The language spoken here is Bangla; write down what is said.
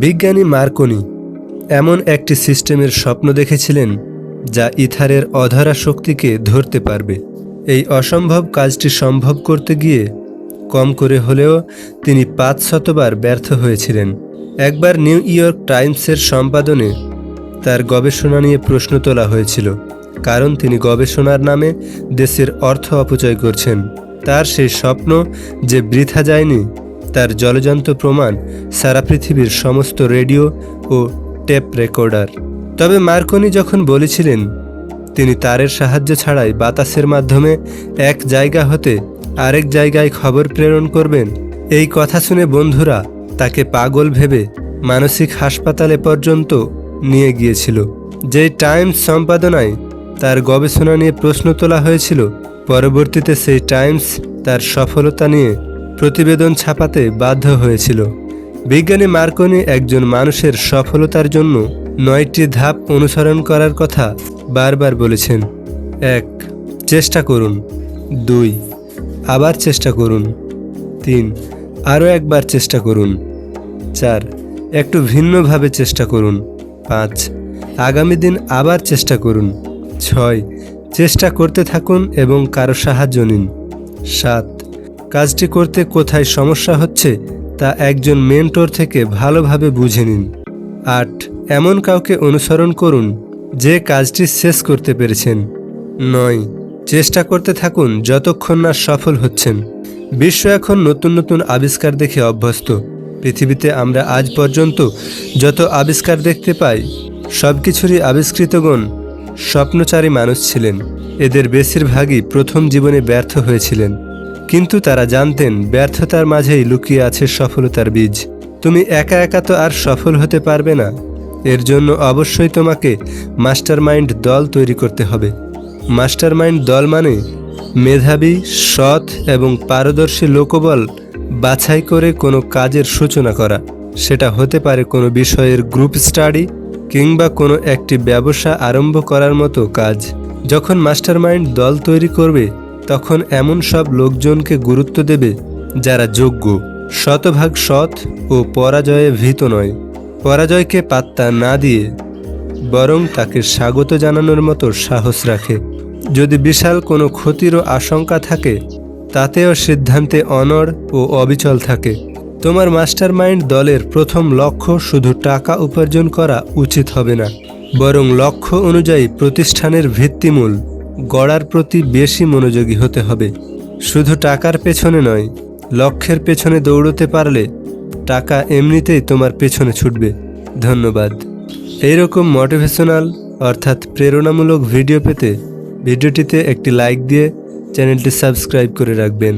বিজ্ঞানী মার্কনি এমন একটি সিস্টেমের স্বপ্ন দেখেছিলেন যা ইথারের অধরা শক্তিকে ধরতে পারবে। এই অসম্ভব কাজটি সম্ভব করতে গিয়ে কম করে হলেও তিনি 500 বার ব্যর্থ হয়েছিলেন। একবার নিউ ইয়র্ক টাইমসের সম্পাদনে তার গবেষণা নিয়ে প্রশ্ন তোলা হয়েছিল, কারণ তিনি গবেষণার নামে দেশের অর্থ অপচয় করছেন। তার সেই স্বপ্ন যে বৃথা যায়নি তার জ্বলজ্বন্ত প্রমাণ সারা পৃথিবীর সমস্ত রেডিও ও টেপ রেকর্ডার। তবে মার্কনি যখন বলেছিলেন তিনি তারের সাহায্য ছাড়াই বাতাসের মাধ্যমে এক জায়গা হতে আরেক জায়গায় খবর প্রেরণ করবেন, এই কথা শুনে বন্ধুরা তাকে পাগল ভেবে মানসিক হাসপাতালে পর্যন্ত নিয়ে গিয়েছিল। যেই টাইমস সম্পাদনায় তার গবেষণা নিয়ে প্রশ্ন তোলা হয়েছিল, পরবর্তীতে সেই টাইমস তার সফলতা নিয়ে প্রতিবেদন ছাপাতে বাধ্য হয়েছিল। বিজ্ঞানী মার্কনি একজন মানুষের সফলতার জন্য 9টি ধাপ অনুসরণ করার কথা বারবার বলেছেন। 1. চেষ্টা করুন। 2. আবার চেষ্টা করুন। 3. আরও একবার চেষ্টা করুন। 4. একটু ভিন্নভাবে চেষ্টা করুন। 5. আগামী দিন আবার চেষ্টা করুন। 6. চেষ্টা করতে থাকুন এবং কারো সাহায্য নিন। 7. কাজটি করতে কোথায় সমস্যা হচ্ছে তা একজন মেন্টর থেকে ভালোভাবে বুঝে নিন। 8. এমন কাউকে অনুসরণ করুন যে কাজটি শেষ করতে পেরেছেন। 9. চেষ্টা করতে থাকুন যতক্ষণ না সফল হচ্ছেন। বিশ্ব এখন নতুন নতুন আবিষ্কার দেখে অভ্যস্ত। পৃথিবীতে আমরা আজ পর্যন্ত যত আবিষ্কার দেখতে পাই সব কিছুরই আবিষ্কৃতগণ স্বপ্নচারী মানুষ ছিলেন। এদের বেশিরভাগই প্রথম জীবনে ব্যর্থ হয়েছিলেন, কিন্তু তারা জানতেন ব্যর্থতার মাঝেই লুকিয়ে আছে সফলতার বীজ। তুমি একা একা তো আর সফল হতে পারবে না। এর জন্য অবশ্যই তোমাকে মাস্টারমাইন্ড দল তৈরি করতে হবে। মাস্টারমাইন্ড দল মানে মেধাবী, সৎ এবং পারদর্শী লোকবল বাছাই করে কোনো কাজের সূচনা করা। সেটা হতে পারে কোনো বিষয়ের গ্রুপ স্টাডি কিংবা কোনো একটি ব্যবসা আরম্ভ করার মতো কাজ। যখন মাস্টারমাইন্ড দল তৈরি করবে তখন এমন সব লোকজনকে গুরুত্ব দেবে যারা যোগ্য, শতভাগ সৎ ও পরাজয়ে ভীত নয়। পরাজয়কে পাত্তা না দিয়ে বরং তাকে স্বাগত জানানোর মতো সাহস রাখে। যদি বিশাল কোনো ক্ষতিরও আশঙ্কা থাকে তাতেও সিদ্ধান্তে অনড় ও অবিচল থাকে। তোমার মাস্টারমাইন্ড দলের প্রথম লক্ষ্য শুধু টাকা উপার্জন করা উচিত হবে না, বরং লক্ষ্য অনুযায়ী প্রতিষ্ঠানের ভিত্তিমূল গড়ার প্রতি বেশি মনোযোগী হতে হবে। শুধু টাকার পেছনে নয়, লক্ষ্যের পেছনে দৌড়তে পারলে টাকা এমনিতেই তোমার পেছনে ছুটবে। ধন্যবাদ। এইরকম মোটিভেশনাল অর্থাৎ প্রেরণামূলক ভিডিও পেতে ভিডিওটিতে একটি লাইক দিয়ে চ্যানেলটি সাবস্ক্রাইব করে রাখবেন।